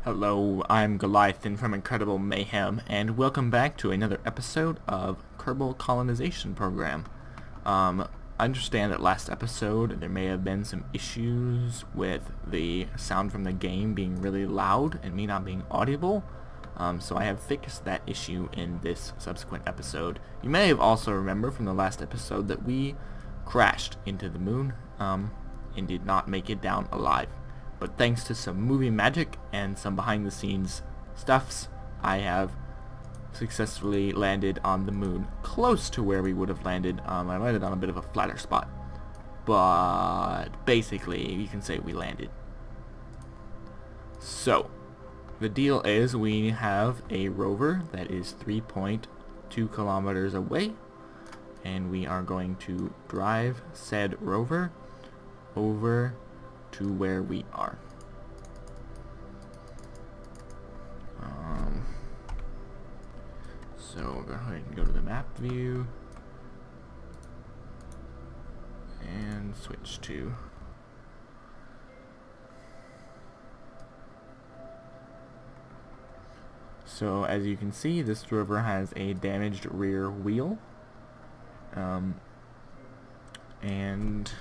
Hello, I'm Goliathan from Incredible Mayhem, and welcome back to another episode of Kerbal Colonization Program. I understand that last episode there may have been some issues with the sound from the game being really loud and me not being audible, so I have fixed that issue in this subsequent episode. You may have also remembered from the last episode that we crashed into the moon and did not make it down alive. But thanks to some movie magic and some behind-the-scenes stuffs, I have successfully landed on the moon, close to where we would have landed. I landed on a bit of a flatter spot, but basically you can say we landed. So, the deal is we have a rover that is 3.2 kilometers away, and we are going to drive said rover over to where we are. So we'll go ahead and go to the map view and switch to so as you can see, this rover has a damaged rear wheel, and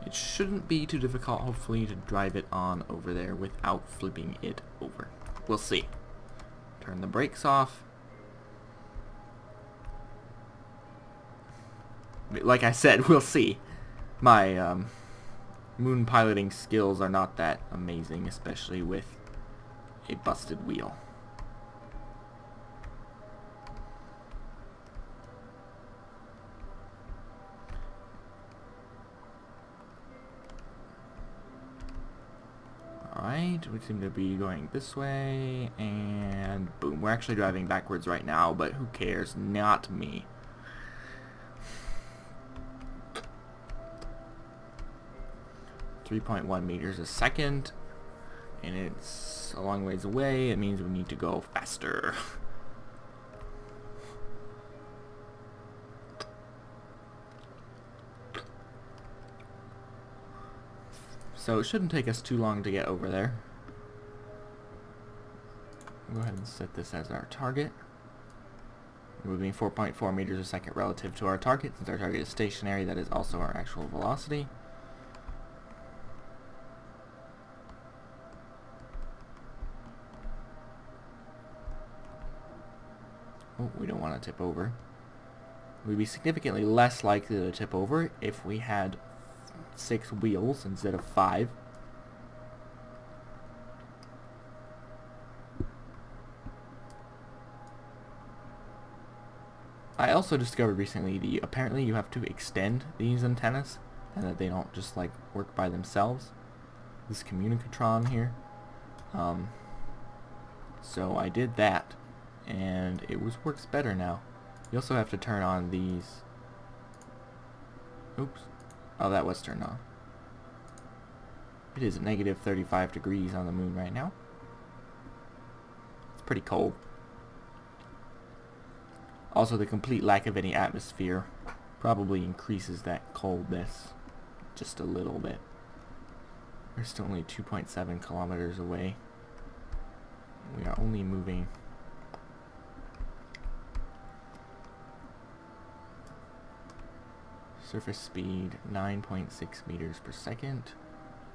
it shouldn't be too difficult, hopefully, to drive it on over there without flipping it over. We'll see. Turn the brakes off. Like I said, we'll see. My moon piloting skills are not that amazing, especially with a busted wheel. Alright, we seem to be going this way, and boom, we're actually driving backwards right now, but who cares? Not me. .1 meters a second, and it's a long ways away. It means we need to go faster. So it shouldn't take us too long to get over there. We'll go ahead and set this as our target. Moving 4.4 meters a second relative to our target. Since our target is stationary, that is also our actual velocity. Oh, we don't want to tip over. We'd be significantly less likely to tip over if we had 6 wheels instead of 5. I also discovered recently apparently you have to extend these antennas and that they don't just like work by themselves. This communicatron here. So I did that and it works better now. You also have to turn on these. Oops. Oh, that was turned on. It is negative 35 degrees on the moon right now. It's pretty cold. Also, the complete lack of any atmosphere probably increases that coldness just a little bit. We're still only 2.7 kilometers away. We are only moving surface speed 9.6 meters per second,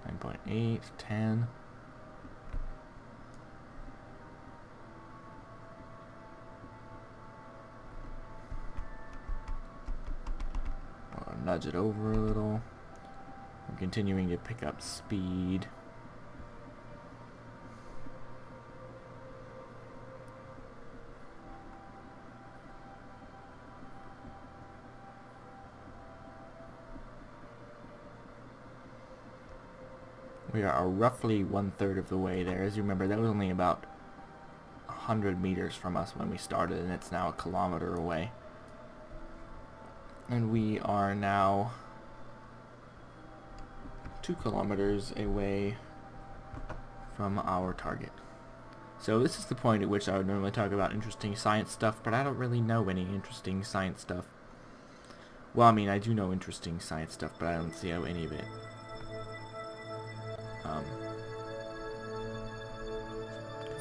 9.8, 10. I'll nudge it over a little. I'm continuing to pick up speed. We are roughly 1/3 of the way there. As you remember, that was only about 100 meters from us when we started, and it's now a kilometer away. And we are now 2 kilometers away from our target. So this is the point at which I would normally talk about interesting science stuff, but I don't really know any interesting science stuff. Well, I mean, I do know interesting science stuff, but I don't see how any of it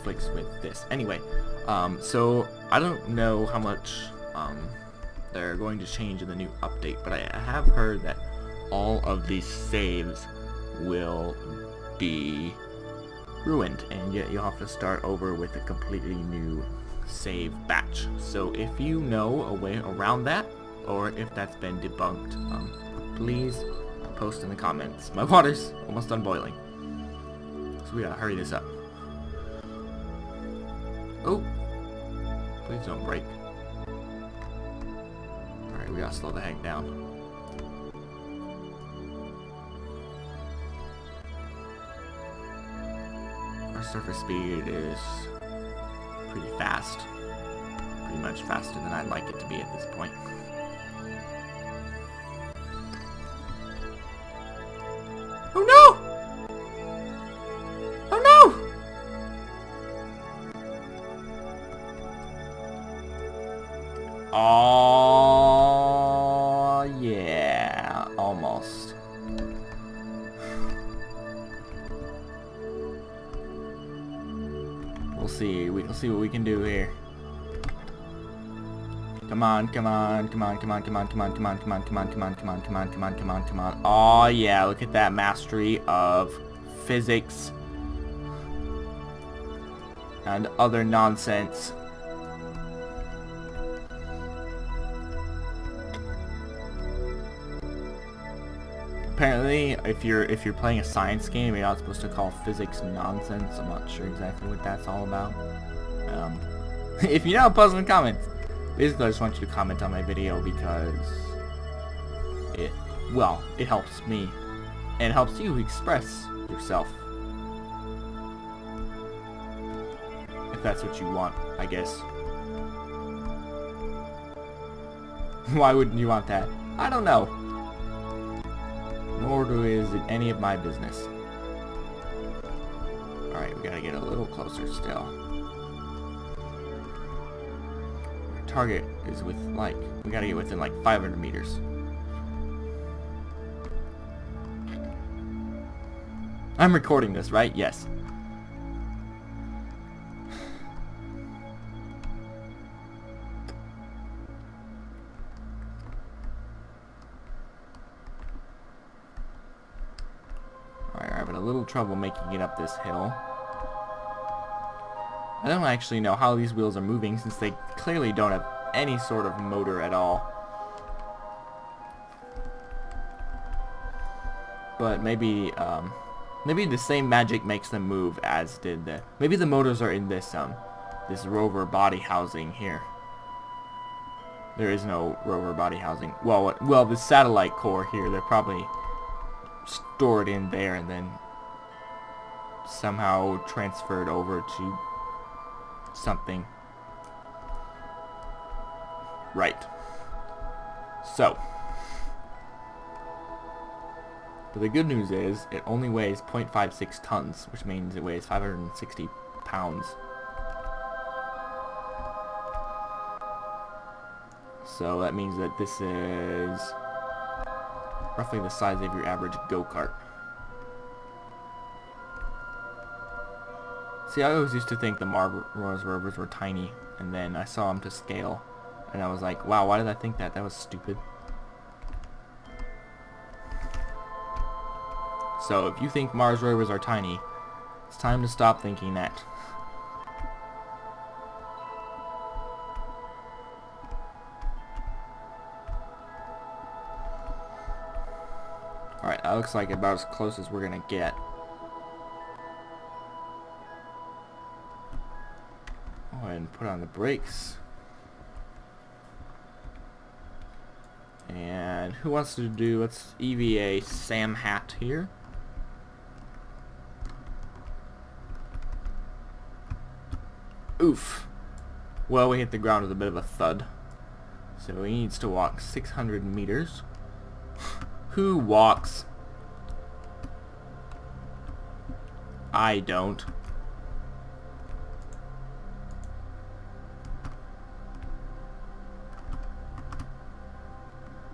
conflicts with this. Anyway, so I don't know how much they're going to change in the new update, but I have heard that all of these saves will be ruined, and yet you'll have to start over with a completely new save batch. So if you know a way around that, or if that's been debunked, please post in the comments. My water's almost done boiling, so we gotta hurry this up. Oh, please don't break. Alright, we gotta slow the heck down. Our surface speed is pretty fast. Pretty much faster than I'd like it to be at this point. Oh no! Oh no! Oh yeah, almost. We'll see. We'll see what we can do here. Come on, come on, come on, come on, come on, come on, come on, come on, come on, come on, come on, come on, come on, come on, come on. Oh yeah, look at that mastery of physics and other nonsense. Apparently, if you're playing a science game, you're not supposed to call physics nonsense. I'm not sure exactly what that's all about. If you know, post in the comments. Basically, I just want you to comment on my video because it helps me and it helps you express yourself. If that's what you want, I guess. Why wouldn't you want that? I don't know. Nor is it any of my business. Alright, we gotta get a little closer still. Our target is with, like, we gotta get within like 500 meters. I'm recording this, right? Yes. A little trouble making it up this hill. I don't actually know how these wheels are moving since they clearly don't have any sort of motor at all. But maybe the same magic makes them move as did the... Maybe the motors are in this this rover body housing here. There is no rover body housing. Well, the satellite core here, they're probably stored in there and then somehow transferred over to something. Right. So. But the good news is it only weighs 0.56 tons, which means it weighs 560 pounds. So that means that this is roughly the size of your average go-kart. See, I always used to think the Mars rovers were tiny, and then I saw them to scale, and I was like, wow, why did I think that? That was stupid. So, if you think Mars rovers are tiny, it's time to stop thinking that. Alright, that looks like about as close as we're gonna get. Go ahead and put on the brakes. And who wants to do, let's EVA Sam Hat here. Oof. Well, we hit the ground with a bit of a thud. So he needs to walk 600 meters. Who walks? I don't.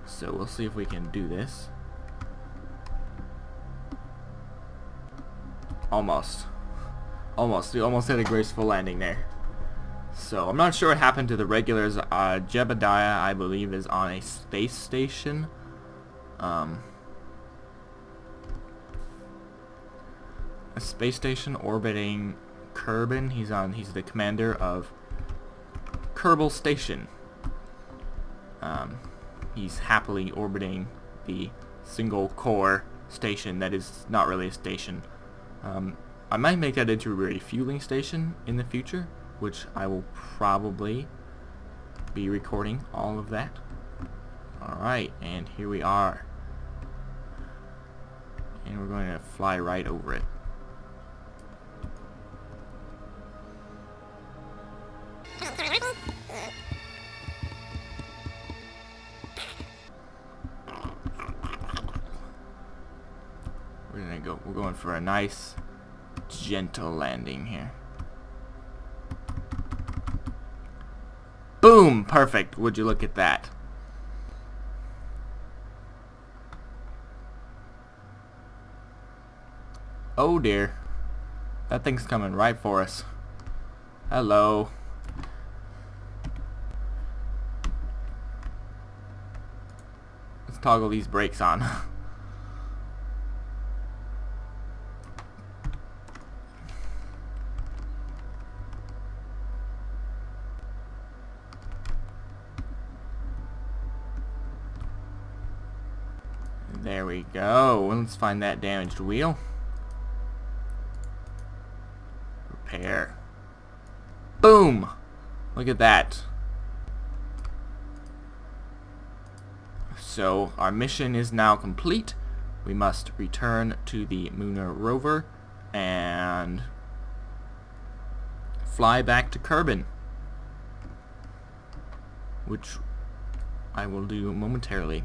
So we'll see if we can do this. Almost. Almost. We almost had a graceful landing there. So, I'm not sure what happened to the regulars. Jebediah, I believe, is on a space station. A space station orbiting Kerbal. He's the commander of Kerbal Station. He's happily orbiting the single core station that is not really a station. I might make that into a refueling station in the future, which I will probably be recording all of that. Alright, and here we are. And we're going to fly right over it. We're going for a nice, gentle landing here. Boom! Perfect. Would you look at that? Oh dear. That thing's coming right for us. Hello. Let's toggle these brakes on. There we go. Let's find that damaged wheel. Repair. Boom! Look at that. So, our mission is now complete. We must return to the Munar rover and fly back to Kerbal, which I will do momentarily.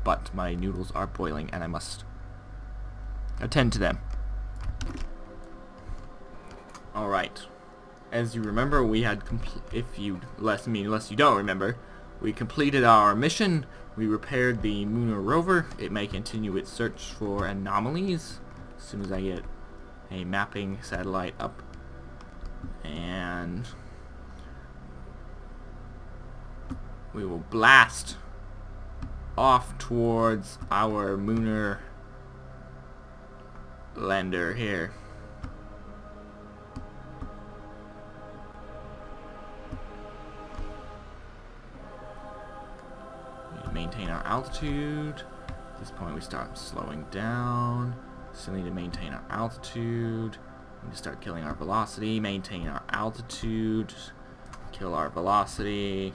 But my noodles are boiling and I must attend to them. Alright. As you remember, we had unless you don't remember, we completed our mission. We repaired the Munar rover. It may continue its search for anomalies as soon as I get a mapping satellite up. And we will blast off towards our Munar lander here. We need to maintain our altitude. At this point we start slowing down. Still need to maintain our altitude. We need to start killing our velocity, maintain our altitude, kill our velocity.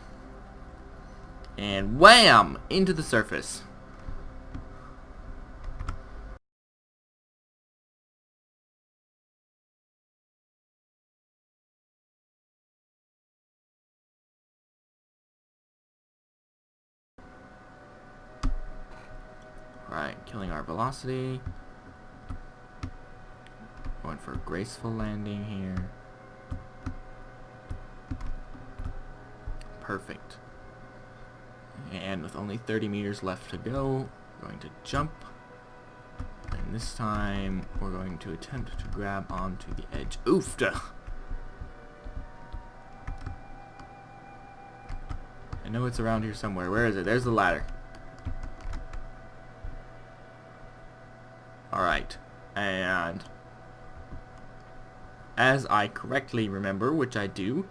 And wham! Into the surface. Right, killing our velocity. Going for a graceful landing here. Perfect. And with only 30 meters left to go, we're going to jump. And this time, we're going to attempt to grab onto the edge. Oofta! I know it's around here somewhere. Where is it? There's the ladder. Alright. And as I correctly remember, which I do,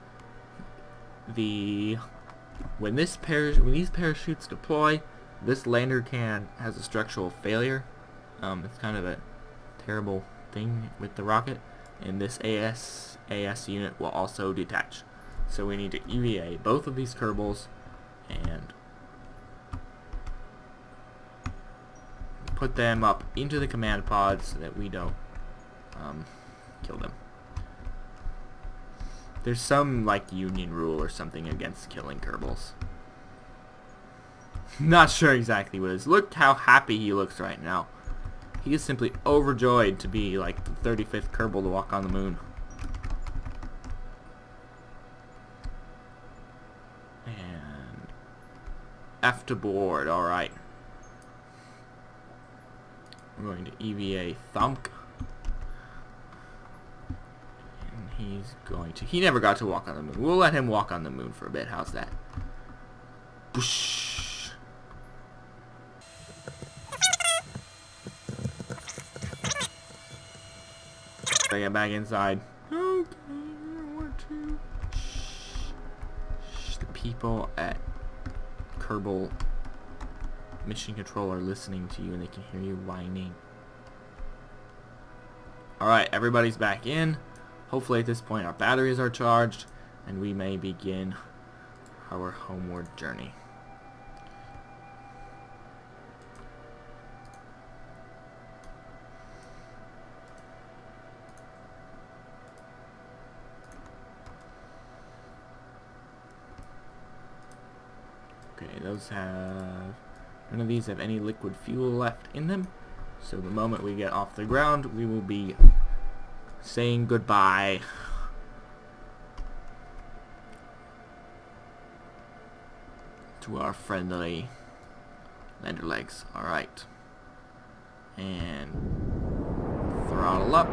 when these parachutes deploy, this lander has a structural failure. It's kind of a terrible thing with the rocket, and this AS unit will also detach. So we need to EVA both of these Kerbals and put them up into the command pod so that we don't kill them. There's some like union rule or something against killing Kerbals. Not sure exactly what it is. Look how happy he looks right now. He is simply overjoyed to be like the 35th Kerbal to walk on the moon. And F to board, alright. We're going to EVA Thump. He's going to... He never got to walk on the moon. We'll let him walk on the moon for a bit. How's that? Boosh. I get back inside. Okay, I want to... Shh. The people at Kerbal Mission Control are listening to you and they can hear you whining. Alright, everybody's back in. Hopefully at this point our batteries are charged and we may begin our homeward journey. Okay, those have... None of these have any liquid fuel left in them. So the moment we get off the ground, we will be saying goodbye to our friendly lander legs. Alright. And throttle up.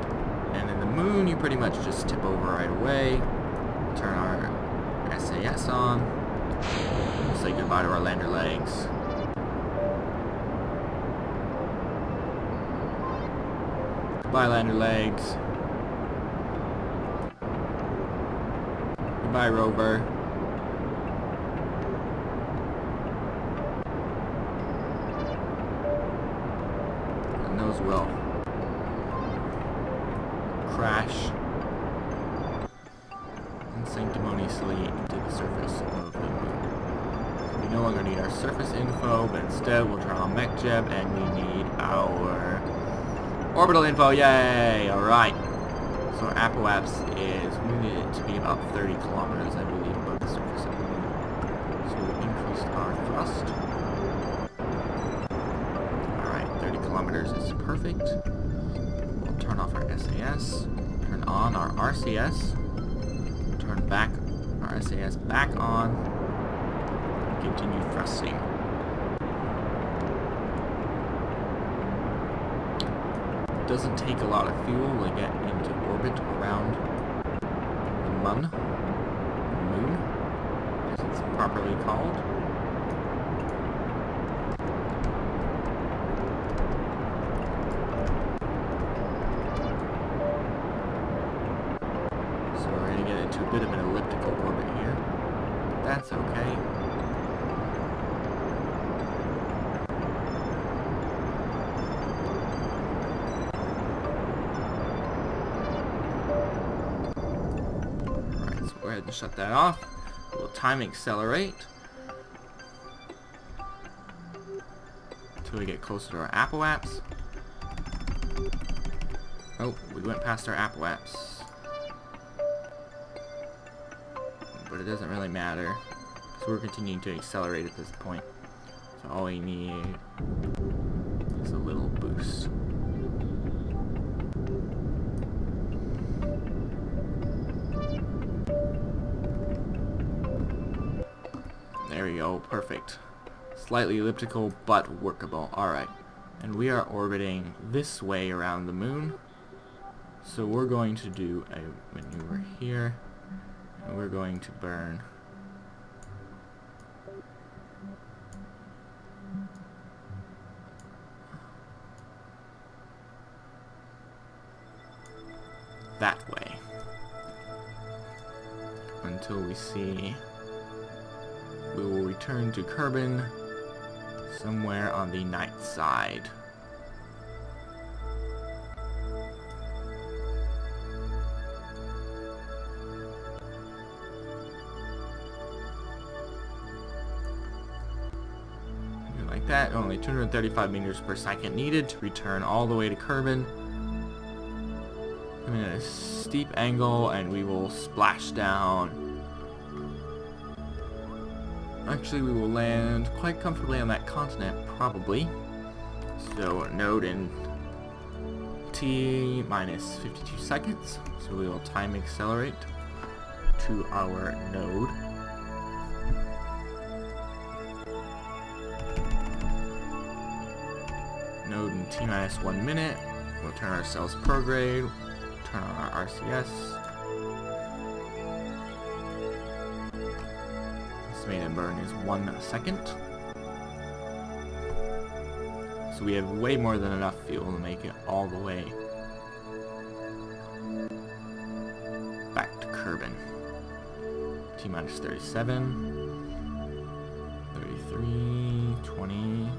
And in the moon, you pretty much just tip over right away. Turn our SAS on. We'll say goodbye to our lander legs. Goodbye, lander legs. Goodbye, rover. And those will crash unsanctimoniously into the surface of the moon. We no longer need our surface info, but instead we'll turn on MechJeb and we need our orbital info. Yay! Alright. So our apoapse is, we need it to be about 30 kilometers, I believe, above the surface of the moon. So we'll increase our thrust. Alright, 30 kilometers is perfect. We'll turn off our SAS, turn on our RCS, turn back our SAS back on, continue thrusting. It doesn't take a lot of fuel to get into orbit around the moon, as it's properly called. So we're going to get into a bit of an elliptical orbit here. That's okay. Go ahead and shut that off. We'll time accelerate until we get closer to our apoapse. Oh, we went past our apoapse. But it doesn't really matter. So we're continuing to accelerate at this point. So all we need is a little boost. There we go, perfect. Slightly elliptical, but workable. Alright. And we are orbiting this way around the moon. So we're going to do a maneuver here. And we're going to burn that way. Until we see... We will return to Kerbal somewhere on the night side. Like that, only 235 meters per second needed to return all the way to Kerbal. I'm in a steep angle and we will splash down. Actually, we will land quite comfortably on that continent, probably. So, node in T minus 52 seconds. So we will time accelerate to our node. Node in T minus 1 minute. We'll turn ourselves prograde. Turn on our RCS. estimated burn is 1 second. So we have way more than enough fuel to make it all the way back to Kerbal. T-minus 37, 33, 20,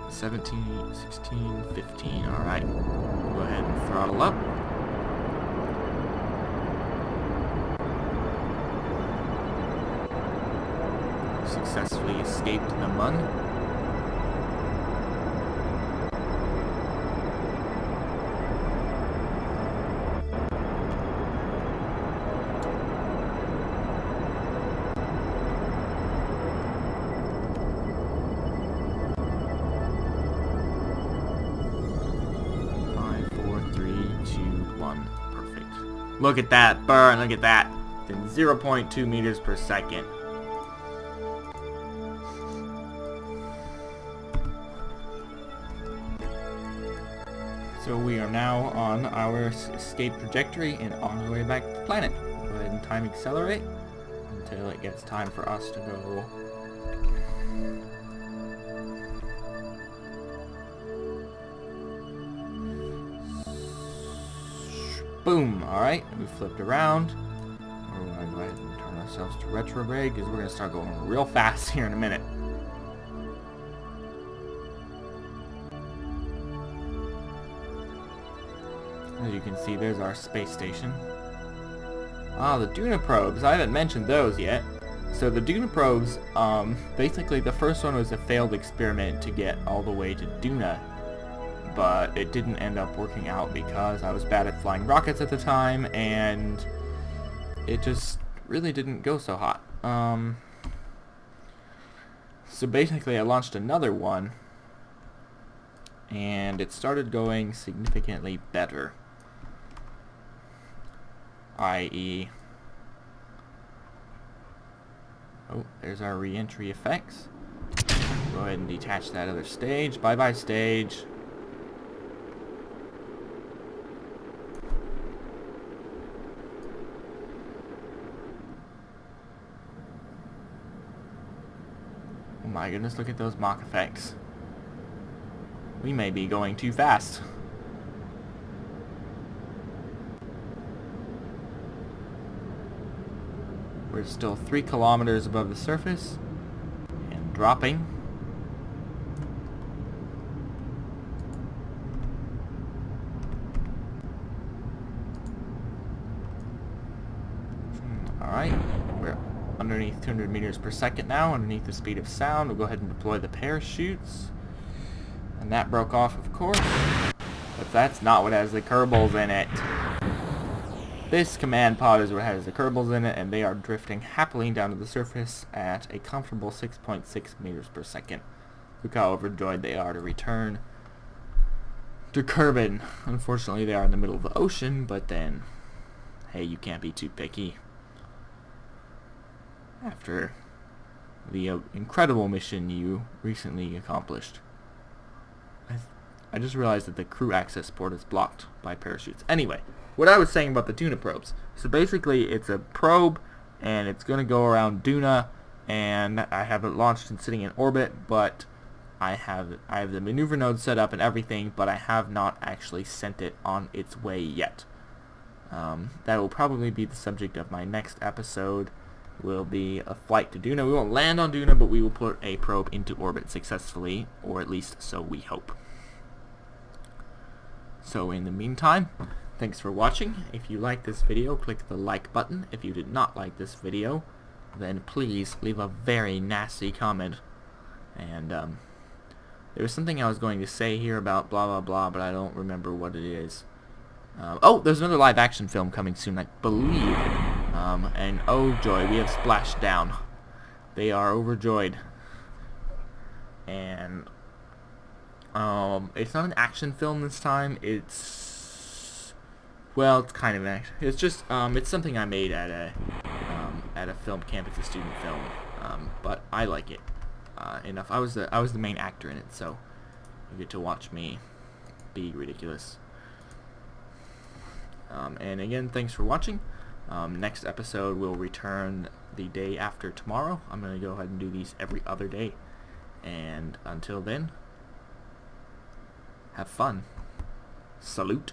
17, 16, 15. Alright, go ahead and throttle up. Successfully escaped the mud. Look at that burn, look at that. Then 0.2 meters per second. So we are now on our escape trajectory and on our way back to the planet. Go ahead and time accelerate until it gets time for us to go. Boom! Alright, we flipped around. We're going to go ahead and turn ourselves to retrograde because we're going to start going real fast here in a minute. As you can see, there's our space station. Ah, the Duna probes. I haven't mentioned those yet. So the Duna probes, basically the first one was a failed experiment to get all the way to Duna. But it didn't end up working out because I was bad at flying rockets at the time, and it just really didn't go so hot. So basically I launched another one, and it started going significantly better. I.e. Oh, there's our re-entry effects. Go ahead and detach that other stage. Bye-bye stage. Oh my goodness, look at those Mach effects. We may be going too fast. We're still 3 kilometers above the surface and dropping. Alright, we're underneath 200 meters per second now, underneath the speed of sound. We'll go ahead and deploy the parachutes. And that broke off, of course. But that's not what has the Kerbals in it. This command pod is what has the Kerbals in it, and they are drifting happily down to the surface at a comfortable 6.6 meters per second. Look how overjoyed they are to return to Kerbal. Unfortunately, they are in the middle of the ocean, but then, hey, you can't be too picky. After the incredible mission you recently accomplished. I just realized that the crew access port is blocked by parachutes. Anyway, what I was saying about the Duna probes. So basically, it's a probe, and it's going to go around Duna, and I have it launched and sitting in orbit, but I have the maneuver node set up and everything, but I have not actually sent it on its way yet. That will probably be the subject of my next episode. Will be a flight to Duna. We won't land on Duna, but we will put a probe into orbit successfully, or at least so we hope. So in the meantime, thanks for watching. If you like this video, click the like button. If you did not like this video, then please leave a very nasty comment. And there was something I was going to say here about blah blah blah, but I don't remember what it is. Oh, there's another live action film coming soon, I believe. And oh joy, we have splashed down. They are overjoyed. And it's not an action film this time. It's, well, it's kind of an action. It's just it's something I made at a film camp. It's a student film, but I like it enough. I was the main actor in it, so you get to watch me be ridiculous. And again, thanks for watching. Next episode will return the day after tomorrow. I'm going to go ahead and do these every other day. And until then, have fun. Salute.